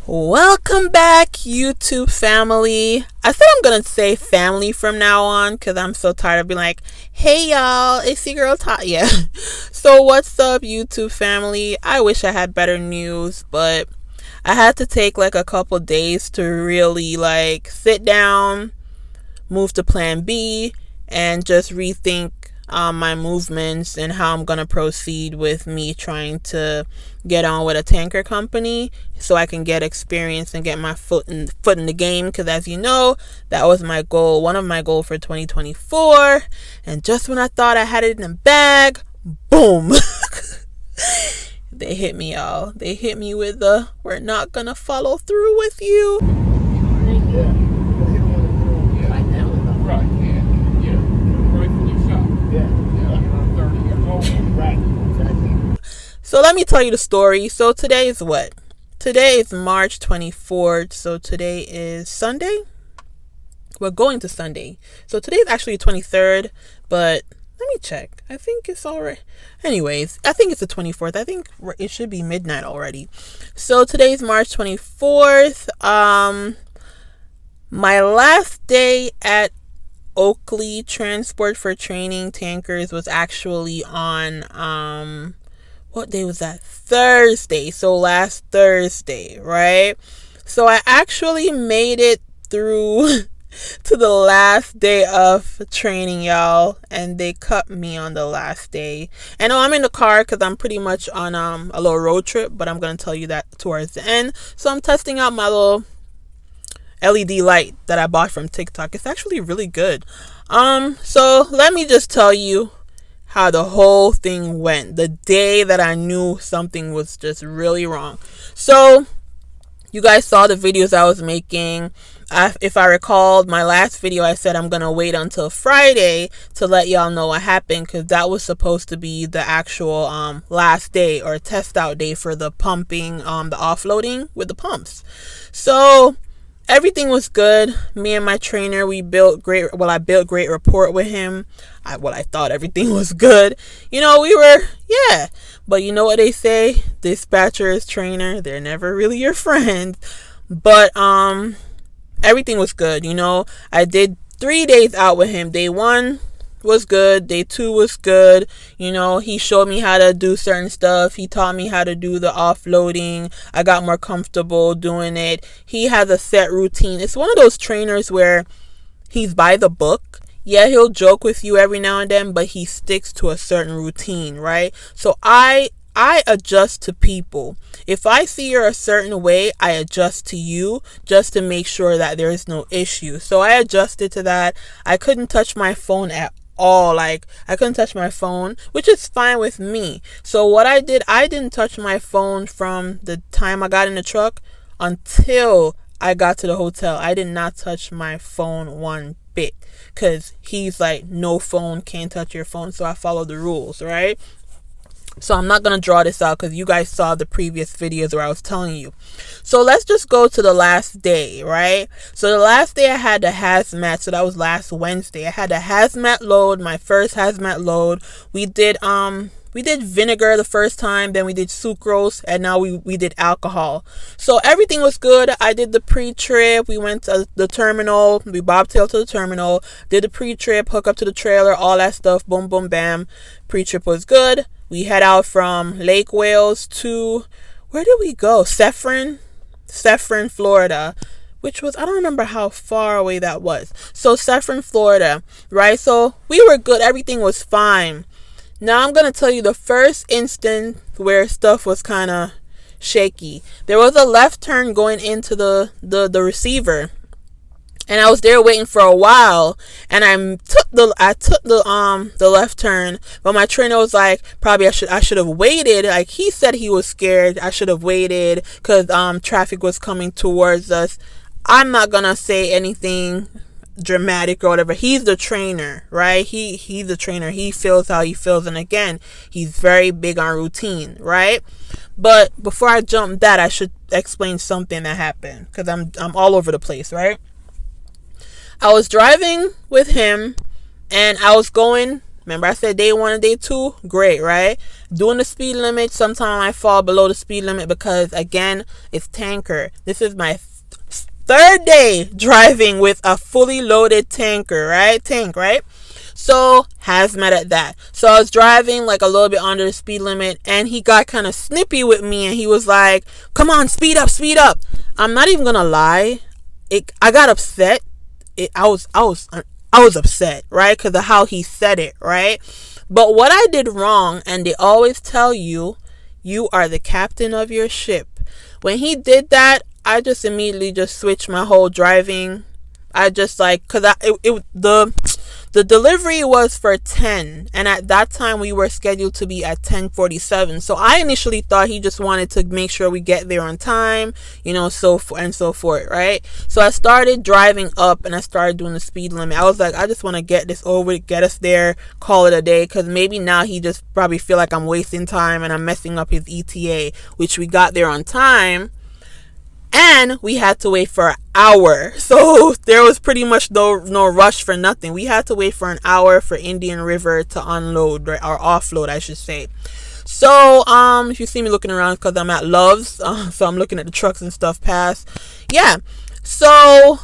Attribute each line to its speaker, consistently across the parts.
Speaker 1: Welcome back, YouTube family. I said I'm gonna say family from now on because I'm so tired of being like, hey y'all, it's your girl Yeah. So what's up, YouTube family? I wish I had better news, but I had to take like a couple days to really sit down, move to plan B, and just rethink my movements and how I'm going to proceed with me trying to get on with a tanker company so I can get experience and get my foot in the game, because as you know, that was my goal, one of my goals for 2024. And just when I thought I had it in the bag, boom. They hit me, y'all. They hit me with the, we're not going to follow through with you. So let me tell you the story. So today is what? Today is March 24th. So today is Sunday. We're going to Sunday. So today is actually the 23rd, but let me check. I think it's already. Anyways, I think it's the 24th. I think it should be midnight already. So today's March 24th. My last day at Oakley Transport for Training Tankers was actually on what day was that? Thursday. So last Thursday, right? So I actually made it through to the last day of training, y'all, and they cut me on the last day. And I'm in the car because I'm pretty much on a little road trip, but I'm gonna tell you that towards the end. So I'm testing out my little LED light that I bought from TikTok. It's actually really good. So let me just tell you how the whole thing went the day that I knew something was just really wrong. So you guys saw the videos I was making. If I recalled my last video, I said I'm gonna wait until Friday to let y'all know what happened, because that was supposed to be the actual last day or test out day for the pumping, the offloading with the pumps. So everything was good. Me and my trainer, I built great rapport with him. I thought everything was good. But you know what they say? Dispatcher is trainer. They're never really your friend. But everything was good. I did 3 days out with him. Day 1 was good. Day 2 was good. He showed me how to do certain stuff. He taught me how to do the offloading. I got more comfortable doing it. He has a set routine. It's one of those trainers where he's by the book. Yeah, he'll joke with you every now and then, but he sticks to a certain routine, right? So I adjust to people. If I see you're a certain way, I adjust to you just to make sure that there is no issue. So I adjusted to that. I couldn't touch my phone at all. I couldn't touch my phone, which is fine with me. So what I didn't touch my phone from the time I got in the truck until I got to the hotel. I did not touch my phone one bit, because he's like, no phone, can't touch your phone. So I followed the rules, right? So I'm not going to draw this out because you guys saw the previous videos where I was telling you. So let's just go to the last day, right? So the last day I had the hazmat. So that was last Wednesday. I had the hazmat load, my first hazmat load. We did vinegar the first time, then we did sucrose, and now we did alcohol. So everything was good. I did the pre-trip. We went to the terminal. We bobtailed to the terminal, did the pre-trip, hook up to the trailer, all that stuff. Boom, boom, bam. Pre-trip was good. We head out from Lake Wales to, where did we go? Saffron, Florida, which was, I don't remember how far away that was. So Saffron, Florida, right? So we were good. Everything was fine. Now I'm going to tell you the first instant where stuff was kind of shaky. There was a left turn going into the receiver. And I was there waiting for a while, and I took the left turn, but my trainer was like, probably I should have waited. Like, he said he was scared. I should have waited because traffic was coming towards us. I'm not gonna say anything dramatic or whatever. He's the trainer, right? He's the trainer. He feels how he feels, and again, he's very big on routine, right? But before I jump that, I should explain something that happened, because I'm all over the place, right? I was driving with him, and I was going Remember I said day 1 and day 2? Great, right? Doing the speed limit, sometimes I fall below the speed limit because, again, it's tanker. This is my third day driving with a fully loaded tanker, right? Tank, right? So, hazmat at that. So, I was driving like a little bit under the speed limit, and he got kind of snippy with me, and he was like, come on, speed up, speed up. I'm not even gonna lie. I got upset. I was upset, right? Because of how he said it, right? But what I did wrong, and they always tell you, you are the captain of your ship. When he did that, I just immediately just switched my whole driving. I just like, because the delivery was for 10, and at that time we were scheduled to be at 10:47. So I initially thought he just wanted to make sure we get there on time, so forth, right? So I started driving up, and I started doing the speed limit. I was like, I just want to get this over with, get us there, call it a day, because maybe now he just probably feel like I'm wasting time and I'm messing up his ETA, which we got there on time. And we had to wait for an hour. So there was pretty much no rush for nothing. We had to wait for an hour for Indian River to unload, right, or offload, I should say. So, if you see me looking around, because I'm at Love's, so I'm looking at the trucks and stuff pass. Yeah. So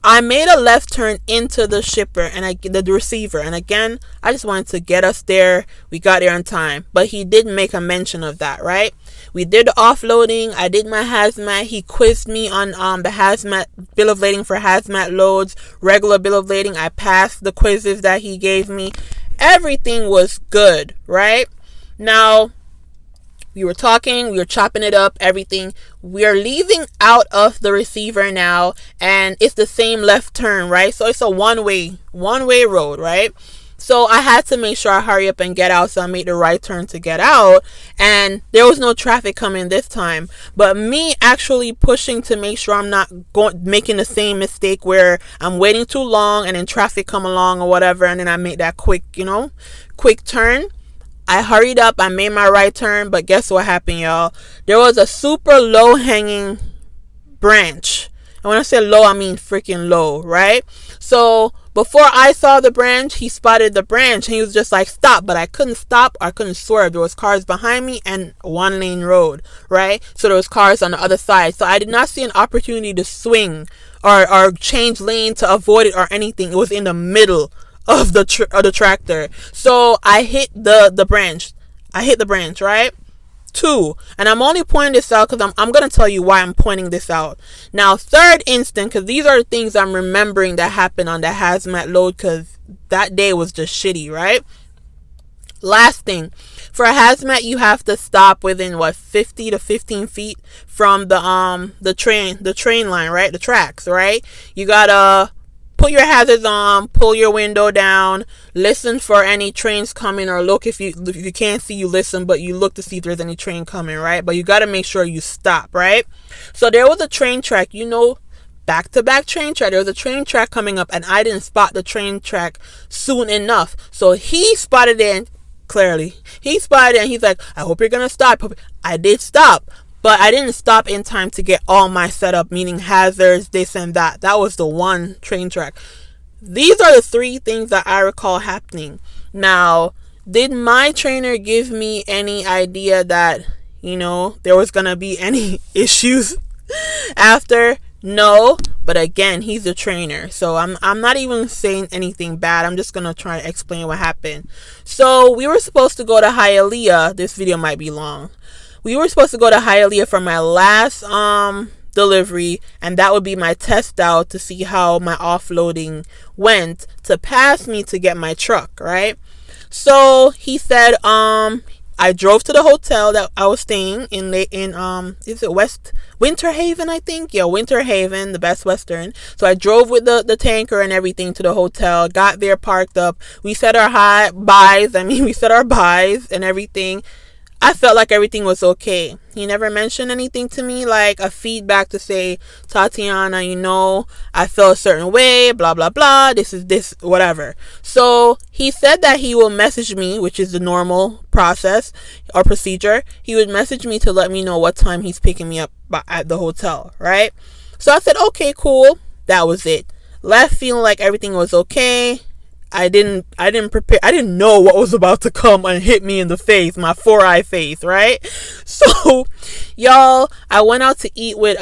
Speaker 1: I made a left turn into the shipper and the receiver. And again, I just wanted to get us there. We got there on time. But he did make a mention of that, right? We did the offloading. I did my hazmat. He quizzed me on the hazmat bill of lading for hazmat loads, regular bill of lading. I passed the quizzes that he gave me. Everything was good, right? Now, we were talking, we were chopping it up, everything. We are leaving out of the receiver now, and it's the same left turn, right? So it's a one-way road, right? So I had to make sure I hurry up and get out, so I made the right turn to get out, and there was no traffic coming this time. But me actually pushing to make sure I'm not making the same mistake where I'm waiting too long and then traffic come along or whatever, and then I make that quick turn. I hurried up, I made my right turn, but guess what happened, y'all? There was a super low-hanging branch. And when I say low, I mean freaking low, right? So before I saw the branch, he spotted the branch, and he was just like, stop. But I couldn't stop, I couldn't swerve. There was cars behind me and one-lane road, right? So there was cars on the other side. So I did not see an opportunity to swing or change lane to avoid it or anything. It was in the middle of the tractor. So I hit the branch. Right? 2. And I'm only pointing this out because I'm going to tell you why I'm pointing this out. Now, third instant, because these are the things I'm remembering that happened on the hazmat load, because that day was just shitty, right? Last thing, for a hazmat, you have to stop within 50 to 15 feet from the train line, right? The tracks, right? You gotta put your hazards on, pull your window down, listen for any trains coming, or look if you can't see, you listen, but you look to see if there's any train coming, right? But you got to make sure you stop, right? So there was a train track, back-to-back train track. There was a train track coming up, and I didn't spot the train track soon enough. So he spotted it, clearly. He spotted it, and he's like, I hope you're going to stop. I did stop. But I didn't stop in time to get all my setup, meaning hazards, this and that. That was the one train track. These are the 3 things that I recall happening. Now, did my trainer give me any idea that, there was going to be any issues after? No. But again, he's the trainer. So I'm not even saying anything bad. I'm just going to try to explain what happened. So we were supposed to go to Hialeah. This video might be long. We were supposed to go to Hialeah for my last delivery, and that would be my test out to see how my offloading went to pass me to get my truck, right? So he said I drove to the hotel that I was staying in is it West Winter Haven, I think? Yeah, Winter Haven, the Best Western. So I drove with the tanker and everything to the hotel, got there, parked up. We said our buys and everything. I felt like everything was okay. He never mentioned anything to me, like a feedback to say, Tatiana, I feel a certain way, blah, blah, blah, this, whatever. So he said that he will message me, which is the normal process or procedure. He would message me to let me know what time he's picking me up at the hotel, right? So I said, okay, cool. That was it. Left feeling like everything was okay. I didn't prepare. I didn't know what was about to come and hit me in the face, my 4-eye face, right? So, y'all, I went out to eat with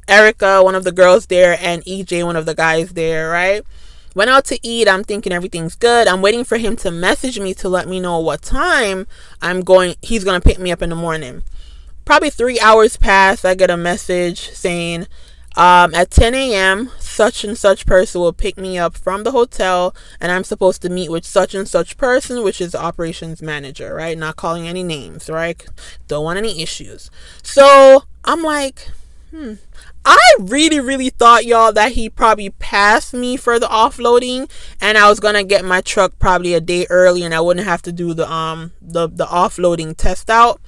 Speaker 1: Erica, one of the girls there, and EJ, one of the guys there, right? Went out to eat. I'm thinking everything's good. I'm waiting for him to message me to let me know what time he's going to pick me up in the morning. Probably 3 hours pass. I get a message saying, at 10 a.m., such and such person will pick me up from the hotel, and I'm supposed to meet with such and such person, which is the operations manager, right? Not calling any names, right? Don't want any issues. So I'm like, I really, really thought, y'all, that he probably passed me for the offloading, and I was gonna get my truck probably a day early, and I wouldn't have to do the offloading test out.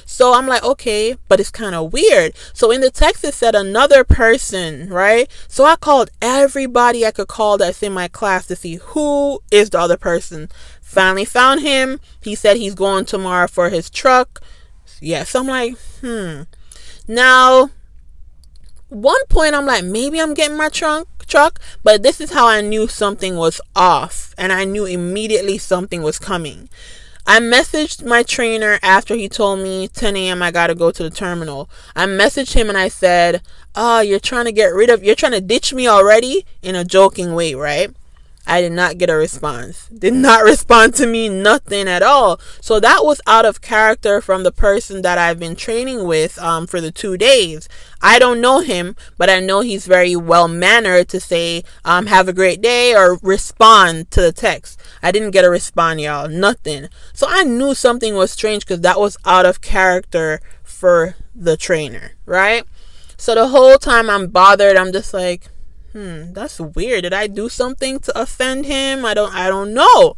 Speaker 1: So I'm like, okay, but it's kind of weird. So in the text it said another person, right? So I called everybody I could call that's in my class to see who is the other person. Finally found him. He said he's going tomorrow for his truck. Yeah, so I'm like, Now, one point I'm like, maybe I'm getting my truck, but this is how I knew something was off, and I knew immediately something was coming. I messaged my trainer after he told me 10 a.m. I gotta go to the terminal. I messaged him and I said, you're trying to ditch me already, in a joking way, right? I did not get a response. Did not respond to me, nothing at all. So that was out of character from the person that I've been training with for the 2 days. I don't know him, but I know he's very well-mannered to say, have a great day, or respond to the text. I didn't get a response, y'all. Nothing. So I knew something was strange, because that was out of character for the trainer, right? So the whole time I'm bothered. I'm just like, that's weird. Did I do something to offend him? I don't know.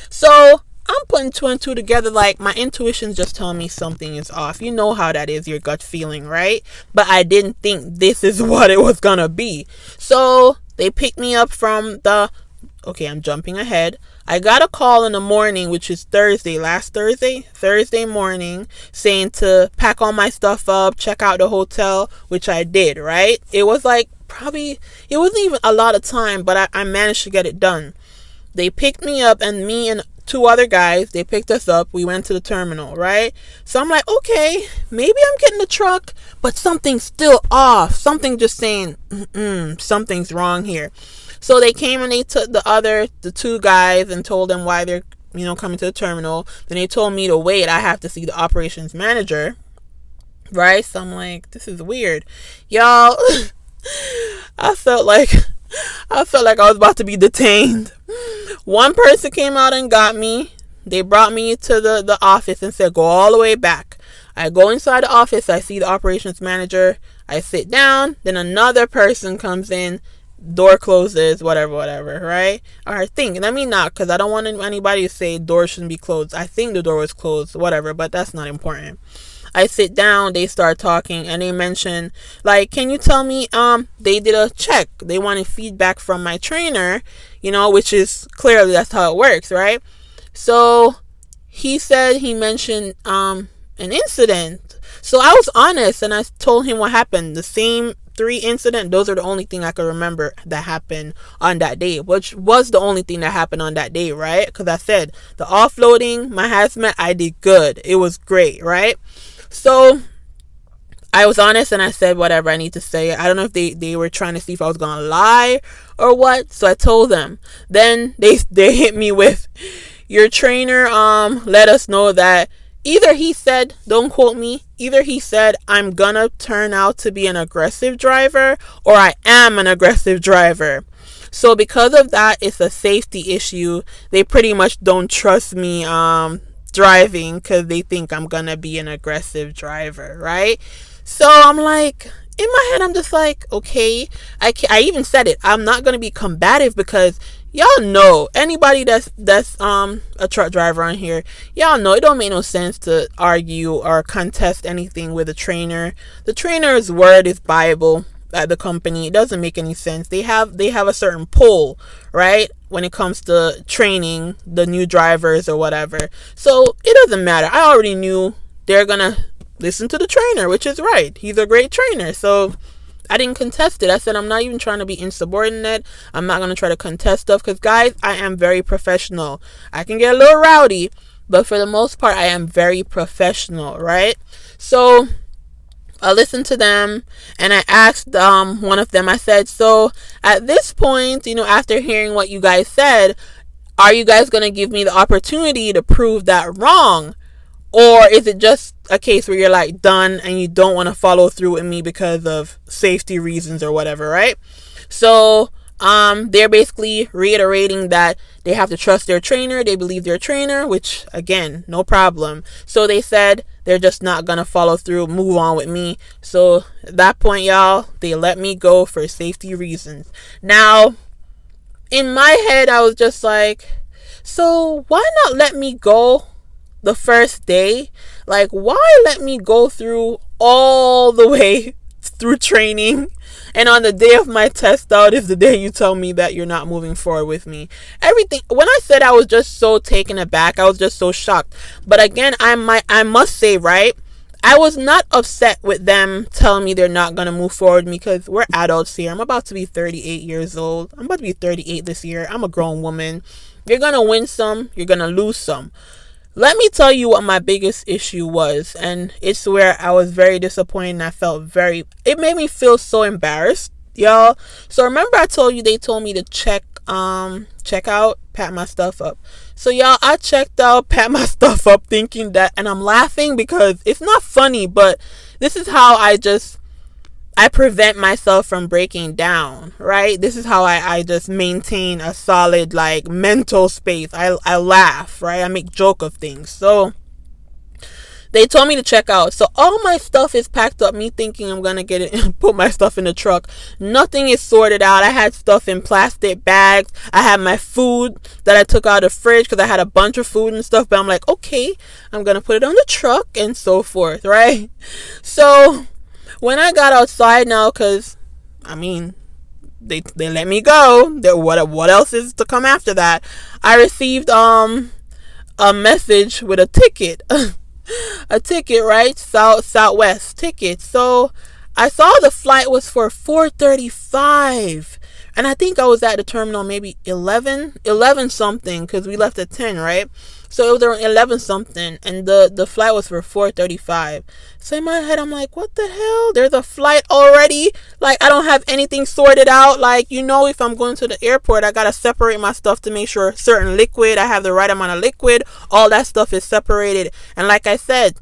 Speaker 1: So I'm putting 2 and 2 together. Like, my intuition's just telling me something is off. You know how that is, your gut feeling, right? But I didn't think this is what it was gonna be. So they picked me up from I'm jumping ahead. I got a call in the morning, which is Thursday morning, saying to pack all my stuff up, check out the hotel, which I did, right? It was like, it wasn't even a lot of time, but I managed to get it done. They picked me up, and me and 2 other guys, they picked us up. We went to the terminal, right? So I'm like, okay, maybe I'm getting the truck, but something's still off. Something just saying, something's wrong here. So they came and they took the 2 guys and told them why they're, coming to the terminal. Then they told me to wait. I have to see the operations manager, right? So I'm like, this is weird, y'all. I felt like I was about to be detained. One person came out and got me. They brought me to the office and said, go all the way back. I go inside the office. I see the operations manager. I sit down. Then another person comes in. Door closes, whatever, right? Or I think, let me not, because I don't want anybody to say door shouldn't be closed. I think the door was closed, whatever, but that's not important. I sit down, they start talking, and they mention, like, can you tell me, they did a check. They wanted feedback from my trainer, which is clearly that's how it works, right? So he mentioned an incident. So I was honest, and I told him what happened. The same 3 incidents, those are the only thing I could remember that happened on that day, which was the only thing that happened on that day, right? Because I said the offloading, my hazmat, I did good. It was great, right? So I was honest, and I said whatever I need to say. I don't know if they were trying to see if I was gonna lie or what. So I told them. Then they hit me with, your trainer let us know that either he said, don't quote me, either he said I'm gonna turn out to be an aggressive driver, or I am an aggressive driver. So because of that, it's a safety issue. They pretty much don't trust me driving, because they think I'm gonna be an aggressive driver, right? So I'm like, in my head, I'm just like, okay. I even said it, I'm not gonna be combative, because y'all know, anybody that's a truck driver on here, y'all know it don't make no sense to argue or contest anything with a trainer. The trainer's word is Bible at the company. It doesn't make any sense. They have a certain pull, right, when it comes to training the new drivers or whatever. So it doesn't matter. I already knew they're gonna listen to the trainer, which is right. He's a great trainer. So I didn't contest it. I said, I'm not even trying to be insubordinate. I'm not going to try to contest stuff because, guys, I am very professional. I can get a little rowdy, but for the most part, I am very professional, right? So I listened to them and I asked one of them, I said, so at this point, after hearing what you guys said, are you guys going to give me the opportunity to prove that wrong? Or is it just a case where you're like done and you don't want to follow through with me because of safety reasons or whatever, right? So they're basically reiterating that they have to trust their trainer. They believe their trainer, which again, no problem. So they said they're just not going to follow through, move on with me. So at that point, y'all, they let me go for safety reasons. Now, in my head, I was just like, so why not let me go the first day? Like, why let me go through all the way through training, and on the day of my test out is the day you tell me that you're not moving forward with me? Everything, when I said, I was just so taken aback. I was just so shocked. But again, I must say, right, I was not upset with them telling me they're not going to move forward with me, because we're adults here. I'm about to be 38 years old. I'm about to be 38 this year. I'm a grown woman. You're going to win some, you're going to lose some. Let me tell you what my biggest issue was, and it's where I was very disappointed and I felt it made me feel so embarrassed, y'all. So remember I told you they told me to check out, pat my stuff up. So y'all, I checked out, pat my stuff up, thinking that, and I'm laughing because it's not funny, but this is how I prevent myself from breaking down, right? This is how I just maintain a solid, like, mental space. I laugh, right? I make joke of things. So they told me to check out. So all my stuff is packed up, me thinking I'm going to get it and put my stuff in the truck. Nothing is sorted out. I had stuff in plastic bags. I had my food that I took out of the fridge because I had a bunch of food and stuff. But I'm like, okay, I'm going to put it on the truck and so forth, right? So when I got outside now, because, I mean, they let me go. What else is to come after that? I received a message with a ticket. A ticket, right? Southwest ticket. So I saw the flight was for 4:35. And I think I was at the terminal maybe 11 something, because we left at 10, right? So it was around 11 something, and the flight was for 4:35. So in my head, I'm like, what the hell? There's a flight already? Like, I don't have anything sorted out. Like, if I'm going to the airport, I gotta separate my stuff to make sure certain liquid, I have the right amount of liquid. All that stuff is separated. And like I said,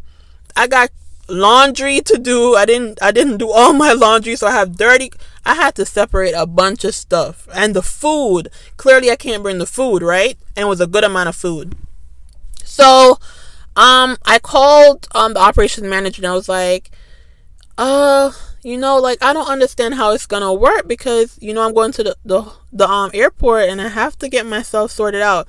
Speaker 1: I got laundry to do. I didn't do all my laundry, so I have dirty. I had to separate a bunch of stuff. And the food, clearly I can't bring the food, right? And it was a good amount of food. So I called the operations manager and I was like, like, I don't understand how it's gonna work, because I'm going to the airport and I have to get myself sorted out.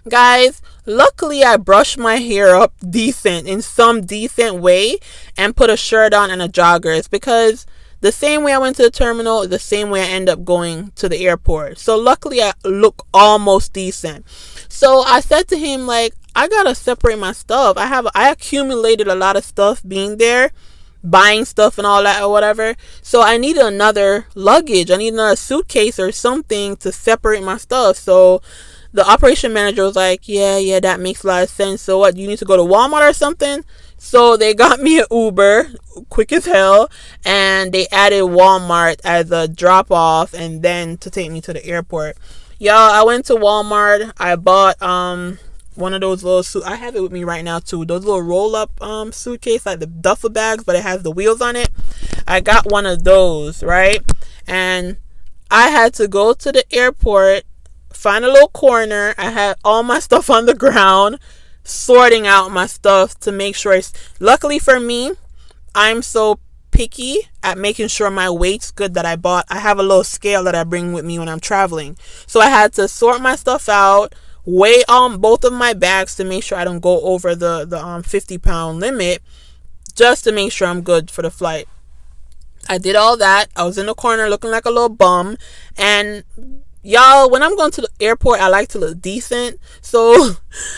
Speaker 1: Guys, luckily I brushed my hair up in some decent way, and put a shirt on and a joggers, because the same way I went to the terminal is the same way I end up going to the airport. So luckily I look almost decent. So I said to him, like, I gotta separate my stuff. I accumulated a lot of stuff being there, buying stuff and all that or whatever. So I needed another luggage. I need another suitcase or something to separate my stuff. So the operation manager was like, yeah, that makes a lot of sense. So what, you need to go to Walmart or something? So they got me an Uber, quick as hell, and they added Walmart as a drop off and then to take me to the airport. Y'all, I went to Walmart. I bought one of those little I have it with me right now too. Those little roll up suitcase, like the duffel bags, but it has the wheels on it. I got one of those, right? And I had to go to the airport, find a little corner. I had all my stuff on the ground, sorting out my stuff to make sure luckily for me, I'm so picky at making sure my weight's good that I have a little scale that I bring with me when I'm traveling. So I had to sort my stuff out, weigh both of my bags to make sure I don't go over the 50-pound limit, just to make sure I'm good for the flight. I did all that. I was in the corner looking like a little bum. And y'all, when I'm going to the airport, I like to look decent. So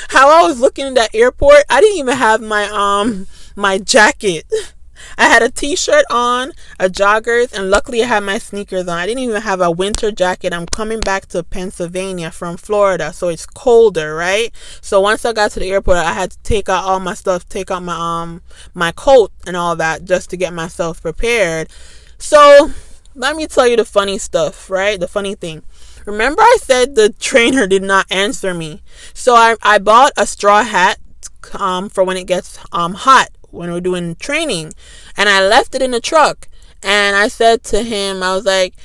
Speaker 1: how I was looking in that airport, I didn't even have my jacket. I had a t-shirt on, a joggers, and luckily I had my sneakers on. I didn't even have a winter jacket. I'm coming back to Pennsylvania from Florida, so it's colder, right? So once I got to the airport, I had to take out all my stuff, take out my coat and all that just to get myself prepared. So let me tell you the funny stuff, right? The funny thing. Remember I said the trainer did not answer me. So I bought a straw hat for when it gets hot when we're doing training, and I left it in the truck. And I said to him, I was like,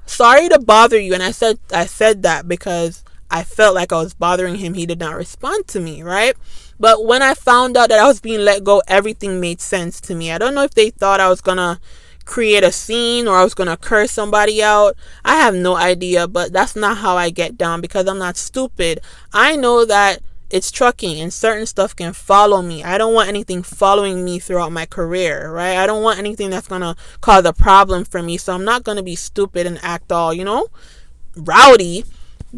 Speaker 1: sorry to bother you. And I said that because I felt like I was bothering him. He did not respond to me, right? But when I found out that I was being let go, everything made sense to me. I don't know if they thought I was gonna create a scene or I was gonna curse somebody out. I have no idea, but that's not how I get down, because I'm not stupid. I know that it's trucking and certain stuff can follow me. I don't want anything following me throughout my career, right? I don't want anything that's gonna cause a problem for me. So I'm not gonna be stupid and act all, rowdy.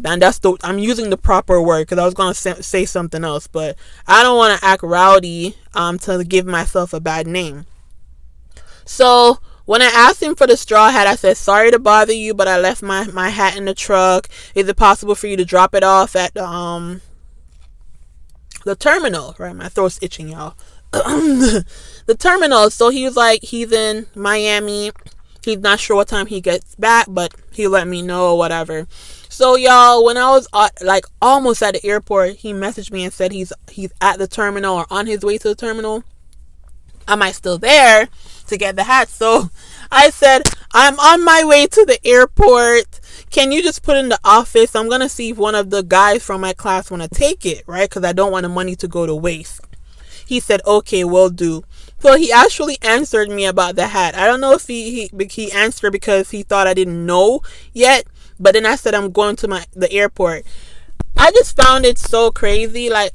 Speaker 1: And I'm using the proper word, because I was gonna say something else, but I don't want to act rowdy to give myself a bad name. So when I asked him for the straw hat, I said, sorry to bother you, but I left my hat in the truck. Is it possible for you to drop it off at the terminal, right? My throat's itching, y'all. The terminal. So he was like, he's in Miami. He's not sure what time he gets back, but he let me know or whatever. So y'all, when I was almost at the airport, he messaged me and said he's at the terminal or on his way to the terminal. Am I still there to get the hat? So I said, I'm on my way to the airport. Can you just put in the office? I'm going to see if one of the guys from my class want to take it, right? Because I don't want the money to go to waste. He said, okay, will do. So he actually answered me about the hat. I don't know if he answered because he thought I didn't know yet. But then I said, I'm going to the airport. I just found it so crazy. Like,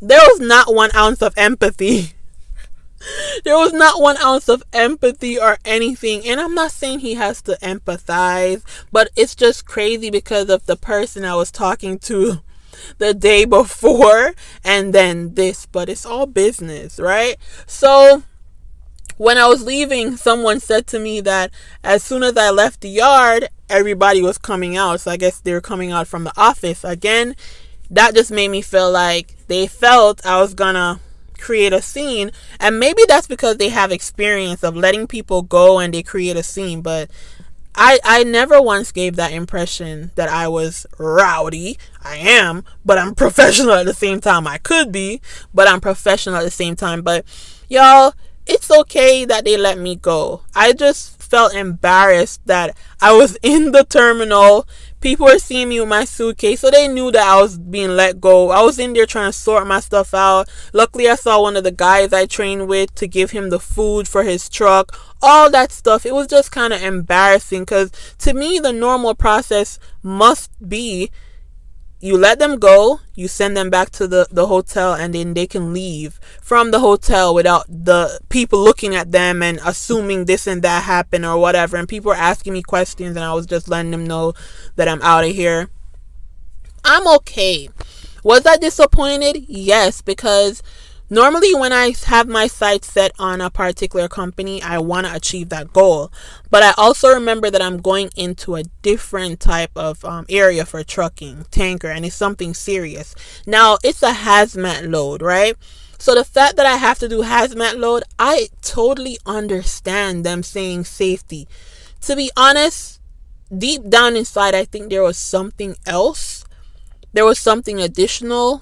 Speaker 1: there was not 1 ounce of empathy. There was not 1 ounce of empathy or anything. And I'm not saying he has to empathize, but it's just crazy because of the person I was talking to the day before and then this. But it's all business, right? So when I was leaving, someone said to me that as soon as I left the yard, everybody was coming out. So I guess they were coming out from the office. Again, that just made me feel like they felt I was gonna create a scene, and maybe that's because they have experience of letting people go and they create a scene. But I never once gave that impression that I was rowdy. I am, but I'm professional at the same time. I could be, but I'm professional at the same time. But y'all, it's okay that they let me go. I just felt embarrassed that I was in the terminal. People were seeing me with my suitcase, so they knew that I was being let go. I was in there trying to sort my stuff out. Luckily, I saw one of the guys I trained with to give him the food for his truck. All that stuff. It was just kind of embarrassing, because to me, the normal process must be you let them go, you send them back to the hotel, and then they can leave from the hotel without the people looking at them and assuming this and that happened or whatever. And people were asking me questions, and I was just letting them know that I'm out of here. I'm okay. Was I disappointed? Yes, because normally when I have my sights set on a particular company, I want to achieve that goal. But I also remember that I'm going into a different type of area for trucking, tanker, and it's something serious. Now, it's a hazmat load, right? So the fact that I have to do hazmat load, I totally understand them saying safety. To be honest, deep down inside, I think there was something else. There was something additional,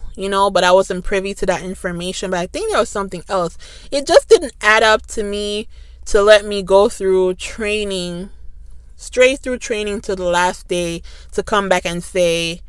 Speaker 1: but I wasn't privy to that information. But I think there was something else. It just didn't add up to me to let me go through training, straight through training to the last day, to come back and say,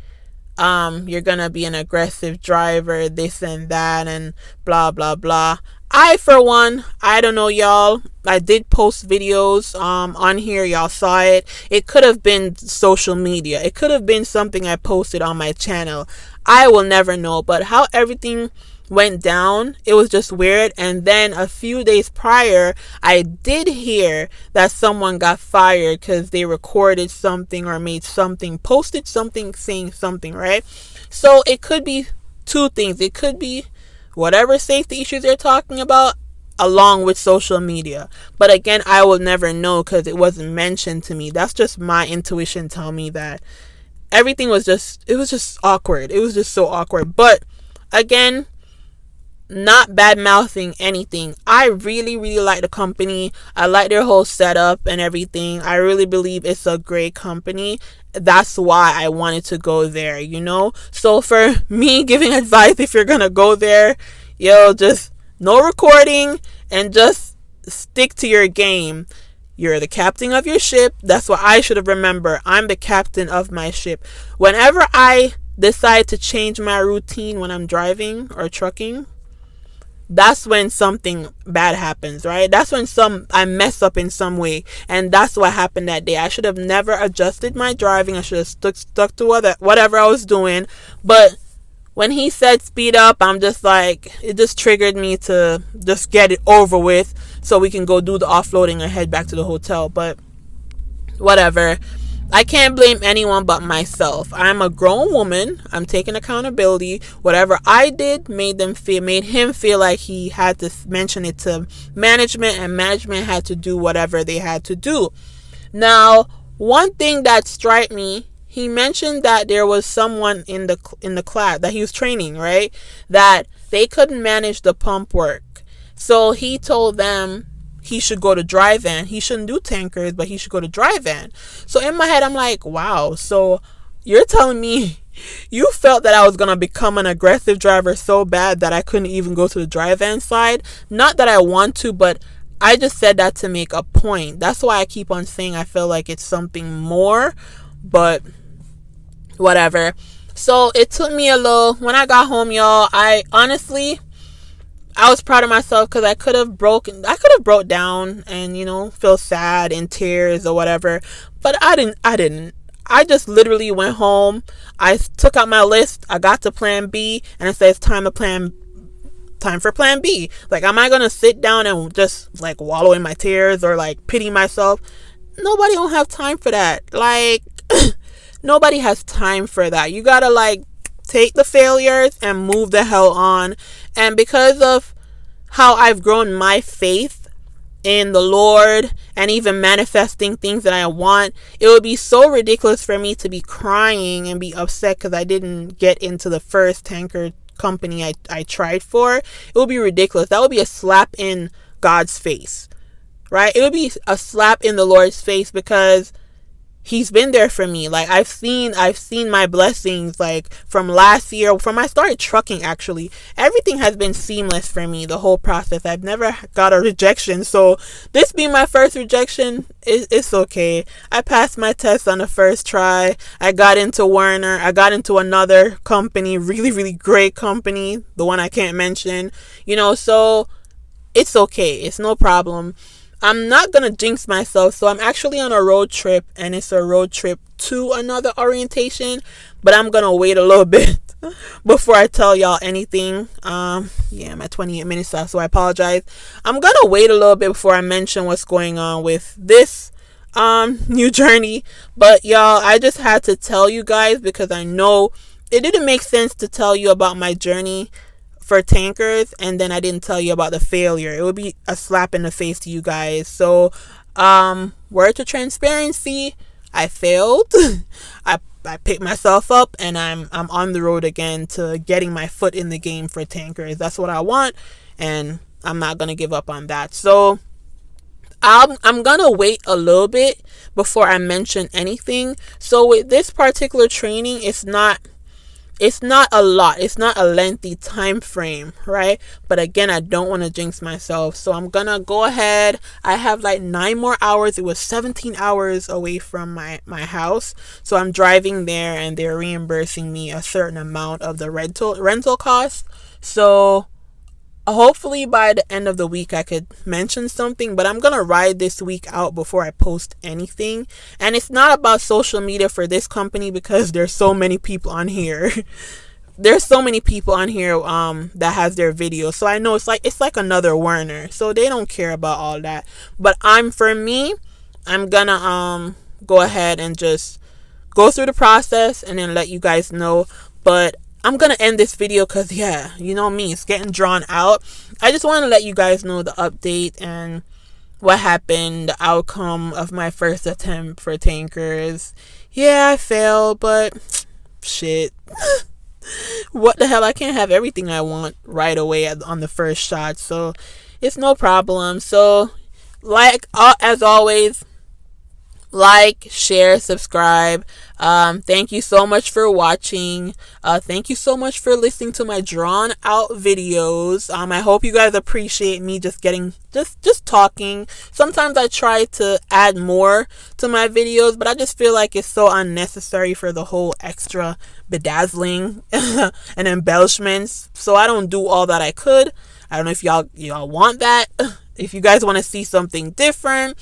Speaker 1: you're going to be an aggressive driver, this and that, and blah, blah, blah. I, for one, I don't know, y'all. I did post videos on here. Y'all saw it. It could have been social media. It could have been something I posted on my channel. I will never know. But how everything went down, it was just weird. And then a few days prior, I did hear that someone got fired because they recorded something or made something, posted something saying something, right? So it could be two things. It could be whatever safety issues they're talking about, along with social media. But again, I will never know because it wasn't mentioned to me. That's just my intuition telling me that everything was just, it was just awkward. It was just so awkward. But again, not bad mouthing anything. I really, really like the company. I like their whole setup and everything. I really believe it's a great company. That's why I wanted to go there, you know? So for me giving advice, if you're gonna go there, just no recording and just stick to your game. You're the captain of your ship. That's what I should have remembered. I'm the captain of my ship. Whenever I decide to change my routine when I'm driving or trucking, that's when something bad happens, right? That's when I mess up in some way. And that's what happened that day. I should have never adjusted my driving. I should have stuck to whatever I was doing. But when he said speed up, I'm just like, it just triggered me to just get it over with so we can go do the offloading and head back to the hotel. But whatever. I can't blame anyone but myself. I'm a grown woman. I'm taking accountability. Whatever I did made him feel like he had to mention it to management, and management had to do whatever they had to do. Now, one thing that struck me, he mentioned that there was someone in the class that he was training, right? That they couldn't manage the pump work. So he told them he should go to dry van. He shouldn't do tankers, but he should go to dry van. So in my head, I'm like, wow. So you're telling me you felt that I was going to become an aggressive driver so bad that I couldn't even go to the dry van side? Not that I want to, but I just said that to make a point. That's why I keep on saying I feel like it's something more, but whatever. So it took me when I got home, y'all, I was proud of myself because I could have broke down and, feel sad in tears or whatever. But I didn't. I just literally went home. I took out my list. I got to plan B and it says time for plan B. Like, am I going to sit down and just like wallow in my tears or like pity myself? Nobody don't have time for that. Like, nobody has time for that. You got to like take the failures and move the hell on. And because of how I've grown my faith in the Lord and even manifesting things that I want, it would be so ridiculous for me to be crying and be upset because I didn't get into the first tanker company I tried for. It would be ridiculous. That would be a slap in God's face, right? It would be a slap in the Lord's face because He's been there for me. Like, I've seen my blessings, like, from last year, from I started trucking, actually. Everything has been seamless for me, the whole process. I've never got a rejection. So this being my first rejection, it's okay. I passed my test on the first try. I got into Werner. I got into another company, really, really great company, the one I can't mention, so it's okay. It's no problem. I'm not going to jinx myself, so I'm actually on a road trip, and it's a road trip to another orientation, but I'm going to wait a little bit before I tell y'all anything. I'm at 28 minutes left, so I apologize. I'm going to wait a little bit before I mention what's going on with this new journey, but y'all, I just had to tell you guys because I know it didn't make sense to tell you about my journey for tankers and then I didn't tell you about the failure. It would be a slap in the face to you guys. So word to transparency, I failed. I picked myself up and I'm on the road again to getting my foot in the game for tankers. That's what I want, and I'm not gonna give up on that. So I'm gonna wait a little bit before I mention anything. So with this particular training, it's not a lot. It's not a lengthy time frame, right? But again, I don't want to jinx myself. So I'm going to go ahead. I have like 9 more hours. It was 17 hours away from my house. So I'm driving there and they're reimbursing me a certain amount of the rental cost. So hopefully by the end of the week I could mention something, but I'm gonna ride this week out before I post anything. And it's not about social media for this company because there's so many people on here. There's so many people on here that has their videos, so I know it's like another Werner, so they don't care about all that. But I'm gonna go ahead and just go through the process and then let you guys know. But I'm gonna end this video because, yeah, you know me, it's getting drawn out. I just want to let you guys know the update and what happened, the outcome of my first attempt for tankers. Yeah, I failed, but shit. What the hell? I can't have everything I want right away on the first shot, so it's no problem. So, as always, like, share, subscribe. Thank you so much for watching. Thank you so much for listening to my drawn out videos. I hope you guys appreciate me just talking. Sometimes I try to add more to my videos, but I just feel like it's so unnecessary for the whole extra bedazzling and embellishments. So I don't do all that I could. I don't know if y'all want that. If you guys want to see something different,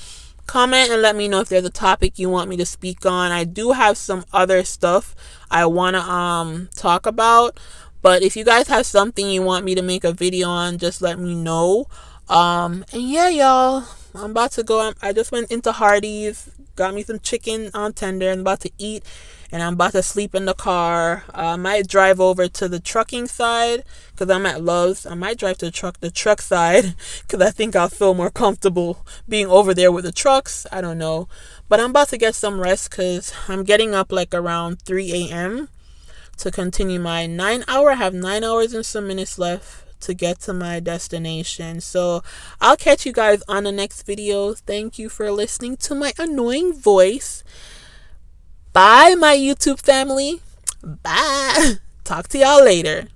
Speaker 1: comment and let me know if there's a topic you want me to speak on. I do have some other stuff I want to talk about, but if you guys have something you want me to make a video on, just let me know. And yeah, y'all, I'm about to go. I just went into Hardee's, got me some chicken on tender. I'm about to eat, and I'm about to sleep in the car. I might drive over to the trucking side because I'm at Love's. I might drive to the truck side because I think I'll feel more comfortable being over there with the trucks. I don't know. But I'm about to get some rest because I'm getting up like around 3 a.m. to continue my 9-hour. I have 9 hours and some minutes left to get to my destination. So I'll catch you guys on the next video. Thank you for listening to my annoying voice. Bye, my YouTube family. Bye. Talk to y'all later.